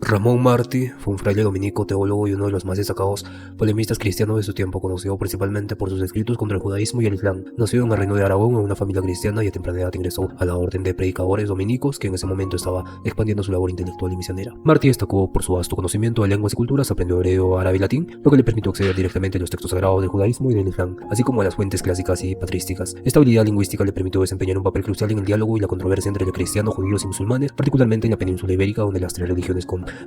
Ramón Martí fue un fraile dominico, teólogo y uno de los más destacados polemistas cristianos de su tiempo, conocido principalmente por sus escritos contra el judaísmo y el islam. Nacido en el Reino de Aragón en una familia cristiana y a temprana edad ingresó a la orden de predicadores dominicos, que en ese momento estaba expandiendo su labor intelectual y misionera. Martí destacó por su vasto conocimiento de lenguas y culturas, aprendió hebreo, árabe y latín, lo que le permitió acceder directamente a los textos sagrados del judaísmo y del islam, así como a las fuentes clásicas y patrísticas. Esta habilidad lingüística le permitió desempeñar un papel crucial en el diálogo y la controversia entre los cristianos, judíos y musulmanes, particularmente en la península ibérica, donde las tres religiones convivían.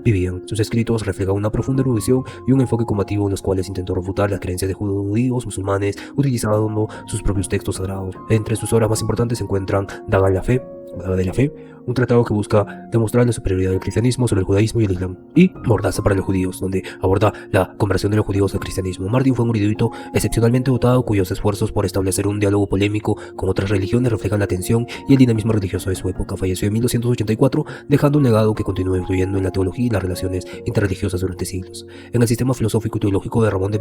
Sus escritos reflejan una profunda erudición y un enfoque combativo en los cuales intentó refutar las creencias de judíos, musulmanes, utilizando sus propios textos sagrados. Entre sus obras más importantes se encuentran Daga de la Fe, un tratado que busca demostrar la superioridad del cristianismo sobre el judaísmo y el islam, y Mordaza para los judíos, donde aborda la conversión de los judíos al cristianismo. Martín fue un erudito excepcionalmente dotado, cuyos esfuerzos por establecer un diálogo polémico con otras religiones reflejan la tensión y el dinamismo religioso de su época. Falleció en 1284, dejando un legado que continúa influyendo en la teología y las relaciones interreligiosas durante siglos. En el sistema filosófico y teológico de Ramón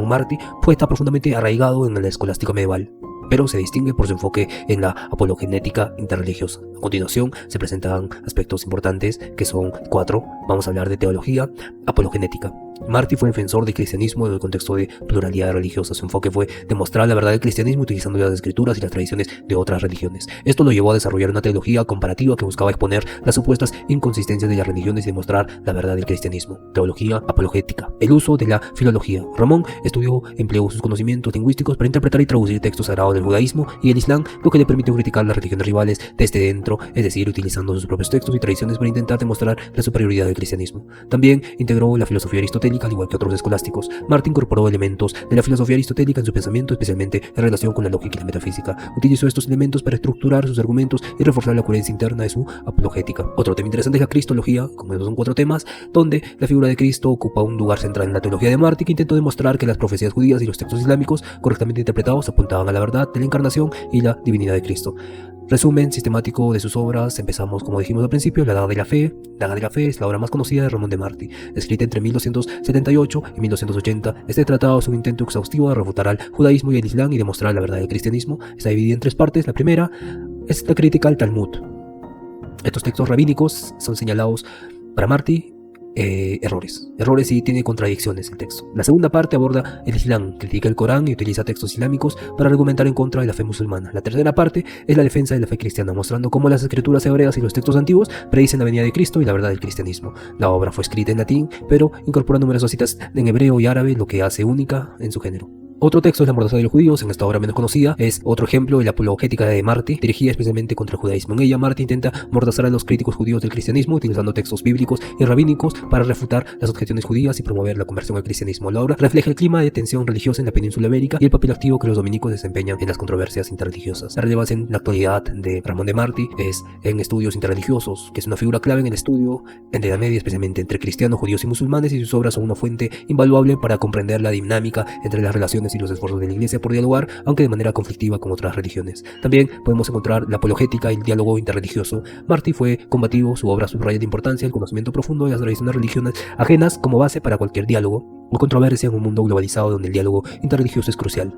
Martí fue está profundamente arraigado en la escolástica medieval, pero se distingue por su enfoque en la apologenética interreligiosa. A continuación se presentan aspectos importantes, que son 4. Vamos a hablar de teología apologenética. Martí fue defensor del cristianismo en el contexto de pluralidad religiosa. Su enfoque fue demostrar la verdad del cristianismo utilizando las escrituras y las tradiciones de otras religiones. Esto lo llevó a desarrollar una teología comparativa que buscaba exponer las supuestas inconsistencias de las religiones y demostrar la verdad del cristianismo. Teología apologética. El uso de la filología. Ramón empleó sus conocimientos lingüísticos para interpretar y traducir textos sagrados del judaísmo y el islam, lo que le permitió criticar las religiones rivales desde dentro, es decir, utilizando sus propios textos y tradiciones para intentar demostrar la superioridad del cristianismo. También integró la filosofía aristotélica, al igual que otros escolásticos. Martí incorporó elementos de la filosofía aristotélica en su pensamiento, especialmente en relación con la lógica y la metafísica. Utilizó estos elementos para estructurar sus argumentos y reforzar la coherencia interna de su apologética. Otro tema interesante es la cristología, como estos son 4 temas, donde la figura de Cristo ocupa un lugar central en la teología de Martí, que intentó demostrar que las profecías judías y los textos islámicos, correctamente interpretados, apuntaban a la verdad de la encarnación y la divinidad de Cristo. Resumen sistemático de sus obras. Empezamos, como dijimos al principio, la Daga de la Fe. Daga de la Fe es la obra más conocida de Ramón de Martí, escrita entre 1278 y 1280. Este tratado es un intento exhaustivo de refutar al judaísmo y el islam y demostrar la verdad del cristianismo. Está dividida en 3 partes. La primera es la crítica al Talmud. Estos textos rabínicos son señalados para Martí errores y tiene contradicciones el texto. La segunda parte aborda el islam, critica el Corán y utiliza textos islámicos para argumentar en contra de la fe musulmana. La tercera parte es la defensa de la fe cristiana, mostrando cómo las escrituras hebreas y los textos antiguos predicen la venida de Cristo y la verdad del cristianismo. La obra fue escrita en latín, pero incorpora numerosas citas en hebreo y árabe, lo que hace única en su género. Otro texto es La Mordaza de los Judíos. En esta obra menos conocida es otro ejemplo de la apologética de Martí, dirigida especialmente contra el judaísmo. En ella, Martí intenta mordazar a los críticos judíos del cristianismo, utilizando textos bíblicos y rabínicos para refutar las objeciones judías y promover la conversión al cristianismo. La obra refleja el clima de tensión religiosa en la península ibérica y el papel activo que los dominicos desempeñan en las controversias interreligiosas. La relevancia en la actualidad de Ramón de Martí es en estudios interreligiosos, que es una figura clave en el estudio en la Edad Media, especialmente entre cristianos, judíos y musulmanes, y sus obras son una fuente invaluable para comprender la dinámica entre las relaciones y los esfuerzos de la Iglesia por dialogar, aunque de manera conflictiva, con otras religiones. También podemos encontrar la apologética y el diálogo interreligioso. Martí fue combativo, su obra subraya la importancia del conocimiento profundo de las tradiciones religiosas ajenas como base para cualquier diálogo o controversia en un mundo globalizado donde el diálogo interreligioso es crucial.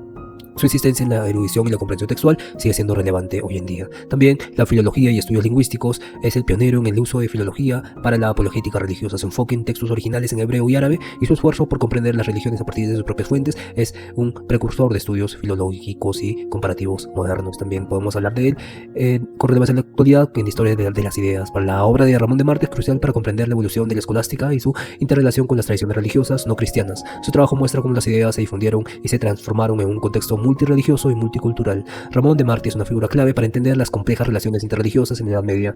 Su existencia en la erudición y la comprensión textual sigue siendo relevante hoy en día. También la filología y estudios lingüísticos. Es el pionero en el uso de filología para la apologética religiosa. Su enfoque en textos originales en hebreo y árabe y su esfuerzo por comprender las religiones a partir de sus propias fuentes es un precursor de estudios filológicos y comparativos modernos. También podemos hablar de él con relevancia en la actualidad en la historia de las ideas. Para la obra de Ramón de Martí es crucial para comprender la evolución de la escolástica y su interrelación con las tradiciones religiosas no cristianas. Su trabajo muestra cómo las ideas se difundieron y se transformaron en un contexto multirreligioso y multicultural. Ramón de Martí es una figura clave para entender las complejas relaciones interreligiosas en la Edad Media.